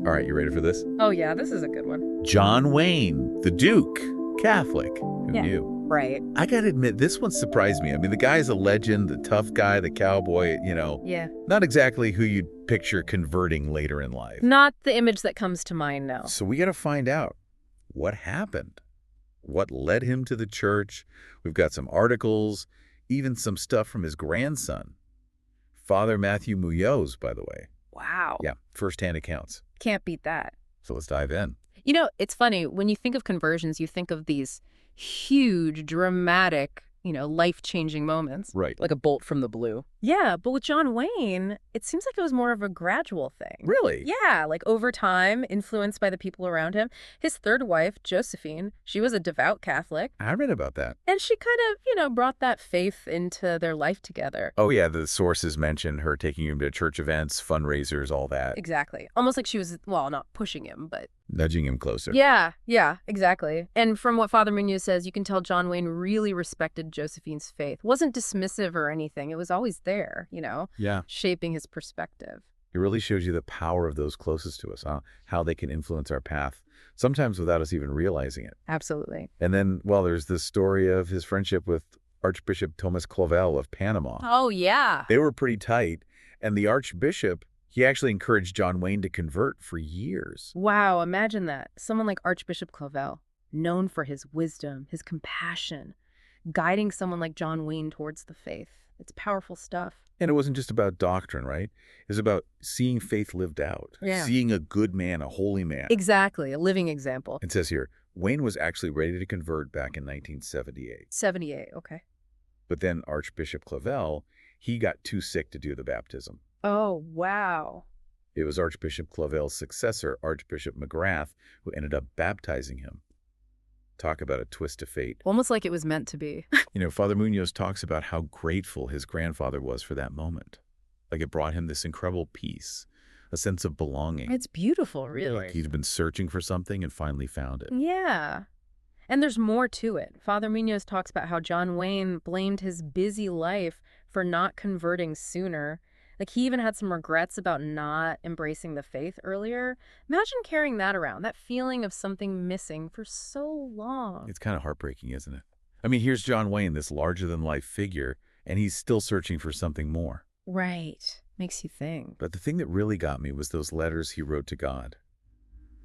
All right, you ready for this? Oh, yeah, this is a good one. John Wayne, the Duke, Catholic. Who Yeah. knew? Right. I gotta admit, this one surprised me. I mean, the guy's a legend, the tough guy, the cowboy, Yeah. not exactly who you'd picture converting later in life. Not the image that comes to mind, no. So we gotta find out what happened. What led him to the church? We've got some articles, even some stuff from his grandson, Father Matthew Munoz, by the way. Wow. Yeah, firsthand accounts. Can't beat that. So let's dive in. It's funny. When you think of conversions, you think of these huge, dramatic, life-changing moments. Right. Like a bolt from the blue. Yeah, but with John Wayne, it seems like it was more of a gradual thing. Really? Yeah, like over time, influenced by the people around him. His third wife, Josephine, she was a devout Catholic. I read about that. And she kind of, brought that faith into their life together. Oh, yeah, the sources mention her taking him to church events, fundraisers, all that. Exactly. Almost like she was, well, not pushing him, but... Nudging him closer. Yeah, exactly. And from what Father Munoz says, you can tell John Wayne really respected Josephine's faith. Wasn't dismissive or anything. It was always there, Yeah. shaping his perspective. It really shows you the power of those closest to us, how they can influence our path, sometimes without us even realizing it. Absolutely. And then, well, there's this story of his friendship with Archbishop Thomas Clavel of Panama. Oh, yeah. They were pretty tight, and the Archbishop, he actually encouraged John Wayne to convert for years. Wow, imagine that. Someone like Archbishop Clavel, known for his wisdom, his compassion, guiding someone like John Wayne towards the faith. It's powerful stuff. And it wasn't just about doctrine, right? It was about seeing faith lived out, Yeah. seeing a good man, a holy man. Exactly, a living example. It says here, Wayne was actually ready to convert back in 1978. 78, okay. But then Archbishop Clavel, he got too sick to do the baptism. Oh, wow. It was Archbishop Clavel's successor, Archbishop McGrath, who ended up baptizing him. Talk about a twist of fate. Almost like it was meant to be. Father Munoz talks about how grateful his grandfather was for that moment. Like it brought him this incredible peace, a sense of belonging. It's beautiful, really. He'd been searching for something and finally found it. Yeah. And there's more to it. Father Munoz talks about how John Wayne blamed his busy life for not converting sooner. Like, he even had some regrets about not embracing the faith earlier. Imagine carrying that around, that feeling of something missing for so long. It's kind of heartbreaking, isn't it? I mean, here's John Wayne, this larger-than-life figure, and he's still searching for something more. Right. Makes you think. But the thing that really got me was those letters he wrote to God,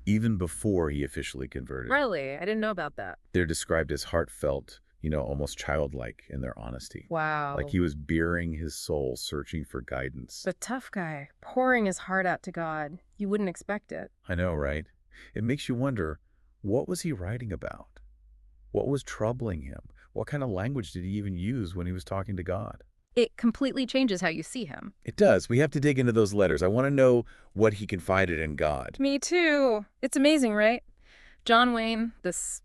even before he officially converted. Really? I didn't know about that. They're described as heartfelt, almost childlike in their honesty. Wow. Like he was bearing his soul, searching for guidance. The tough guy, pouring his heart out to God. You wouldn't expect it. I know, right? It makes you wonder, what was he writing about? What was troubling him? What kind of language did he even use when he was talking to God? It completely changes how you see him. It does. We have to dig into those letters. I want to know what he confided in God. Me too. It's amazing, right? John Wayne, this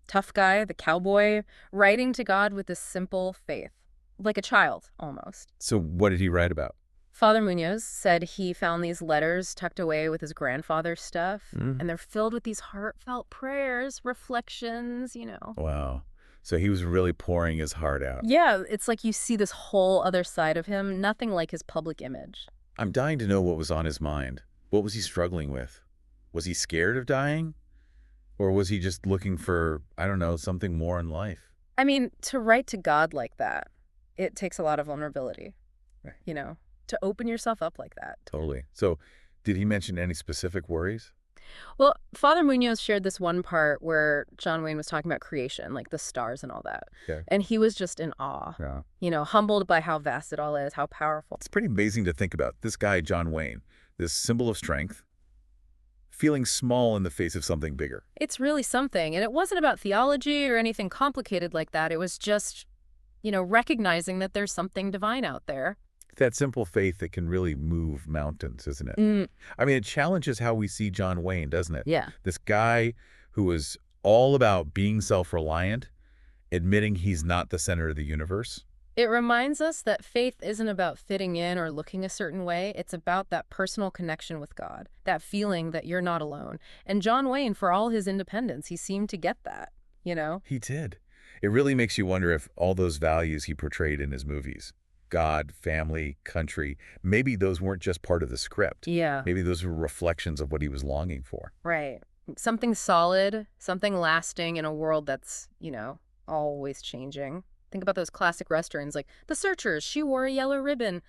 tough guy, the cowboy, writing to God with this simple faith, like a child almost. So what did he write about? Father Munoz said he found these letters tucked away with his grandfather's stuff, and they're filled with these heartfelt prayers, reflections, Wow. So he was really pouring his heart out. Yeah, it's like you see this whole other side of him, nothing like his public image. I'm dying to know what was on his mind. What was he struggling with? Was he scared of dying? Or was he just looking for, I don't know, something more in life? I mean, to write to God like that, it takes a lot of vulnerability, Right. To open yourself up like that. Totally. So did he mention any specific worries? Well, Father Munoz shared this one part where John Wayne was talking about creation, like the stars and all that. Okay. And he was just in awe, Yeah. Humbled by how vast it all is, how powerful. It's pretty amazing to think about. This guy, John Wayne, this symbol of strength, feeling small in the face of something bigger. It's really something. And it wasn't about theology or anything complicated like that. It was just, recognizing that there's something divine out there. That simple faith that can really move mountains, isn't it? I mean, it challenges how we see John Wayne, doesn't it? Yeah. This guy who was all about being self-reliant, admitting he's not the center of the universe. It reminds us that faith isn't about fitting in or looking a certain way. It's about that personal connection with God, that feeling that you're not alone. And John Wayne, for all his independence, he seemed to get that, He did. It really makes you wonder if all those values he portrayed in his movies, God, family, country. Maybe those weren't just part of the script. Yeah, Maybe those were reflections of what he was longing for. right. Something solid, something lasting in a world that's, always changing. Think about those classic westerns like The Searchers, She Wore a Yellow Ribbon.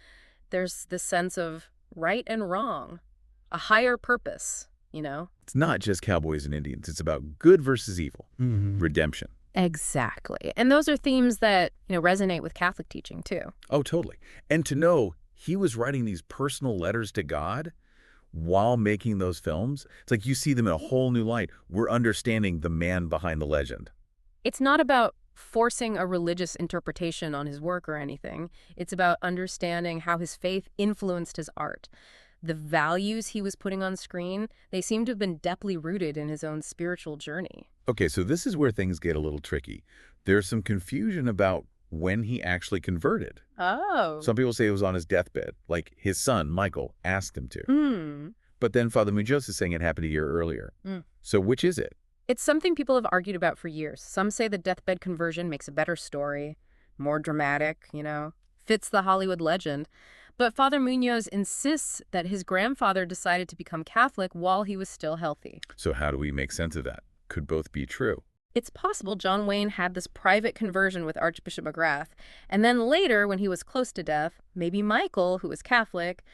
There's this sense of right and wrong, a higher purpose. It's not just cowboys and Indians. It's about good versus evil, redemption. Exactly. And those are themes that, resonate with Catholic teaching too. Oh, totally. And to know he was writing these personal letters to God while making those films, it's like you see them in a whole new light. We're understanding the man behind the legend. It's not about forcing a religious interpretation on his work or anything. It's about understanding how his faith influenced his art. The values he was putting on screen, they seem to have been deeply rooted in his own spiritual journey. Okay, so this is where things get a little tricky. There's some confusion about when he actually converted. Oh. Some people say it was on his deathbed, like his son, Michael, asked him to. Hmm. But then Father Munoz is saying it happened a year earlier. So which is it? It's something people have argued about for years. Some say the deathbed conversion makes a better story, more dramatic, fits the Hollywood legend. But Father Munoz insists that his grandfather decided to become Catholic while he was still healthy. So how do we make sense of that? Could both be true. It's possible John Wayne had this private conversion with Archbishop McGrath, and then later, when he was close to death, maybe Michael, who was Catholic,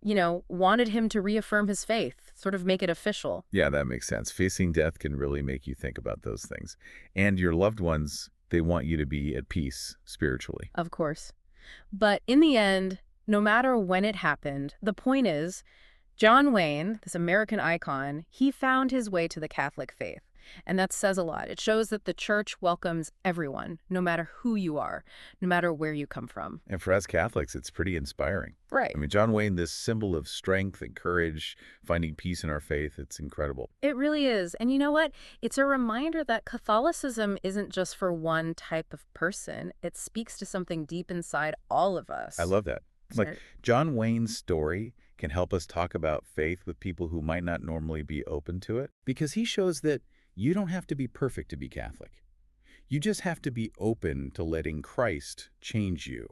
wanted him to reaffirm his faith, sort of make it official. Yeah, that makes sense. Facing death can really make you think about those things. And your loved ones, they want you to be at peace spiritually. Of course. But in the end, no matter when it happened, the point is, John Wayne, this American icon, he found his way to the Catholic faith. And that says a lot. It shows that the church welcomes everyone, no matter who you are, no matter where you come from. And for us Catholics, it's pretty inspiring. Right. I mean, John Wayne, this symbol of strength and courage, finding peace in our faith, it's incredible. It really is. And you know what? It's a reminder that Catholicism isn't just for one type of person. It speaks to something deep inside all of us. I love that. It's like John Wayne's story can help us talk about faith with people who might not normally be open to it, because he shows that you don't have to be perfect to be Catholic. You just have to be open to letting Christ change you,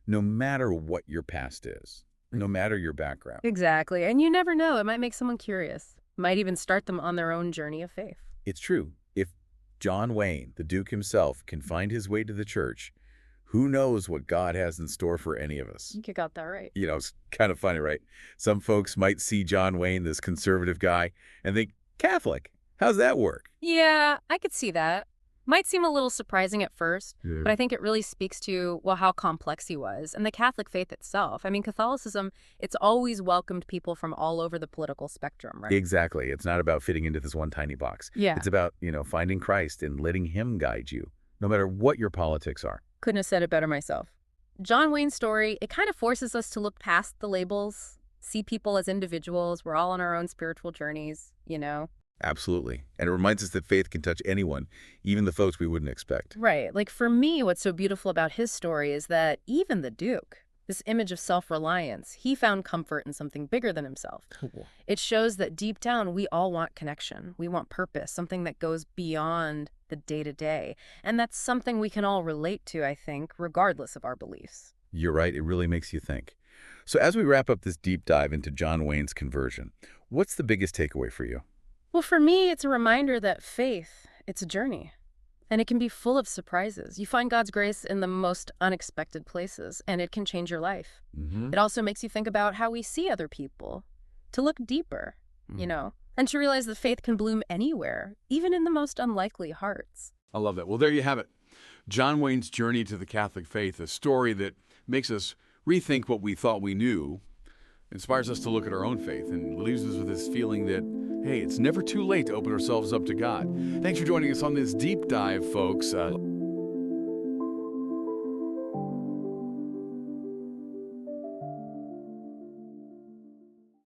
no matter what your past is, no matter your background. Exactly. And you never know. It might make someone curious. Might even start them on their own journey of faith. It's true. If John Wayne, the Duke himself, can find his way to the church, who knows what God has in store for any of us? I think you got that right. It's kind of funny, right? Some folks might see John Wayne, this conservative guy, and think, Catholic, how's that work? Yeah, I could see that. Might seem a little surprising at first, but I think it really speaks to, how complex he was and the Catholic faith itself. I mean, Catholicism, it's always welcomed people from all over the political spectrum, right? Exactly. It's not about fitting into this one tiny box. Yeah. It's about, finding Christ and letting him guide you, no matter what your politics are. Couldn't have said it better myself. John Wayne's story, it kind of forces us to look past the labels, see people as individuals. We're all on our own spiritual journeys. Absolutely. And it reminds us that faith can touch anyone, even the folks we wouldn't expect. Right. Like for me, what's so beautiful about his story is that even the Duke, this image of self-reliance, he found comfort in something bigger than himself. Cool. It shows that deep down, we all want connection. We want purpose, something that goes beyond the day-to-day. And that's something we can all relate to, I think, regardless of our beliefs. You're right. It really makes you think. So as we wrap up this deep dive into John Wayne's conversion, what's the biggest takeaway for you? Well, for me, it's a reminder that faith, it's a journey. And it can be full of surprises. You find God's grace in the most unexpected places, and it can change your life. It also makes you think about how we see other people, to look deeper, and to realize that faith can bloom anywhere, even in the most unlikely hearts. I love that. Well, there you have it. John Wayne's journey to the Catholic faith, a story that makes us rethink what we thought we knew, inspires us to look at our own faith, and leaves us with this feeling that, hey, it's never too late to open ourselves up to God. Thanks for joining us on this deep dive, folks.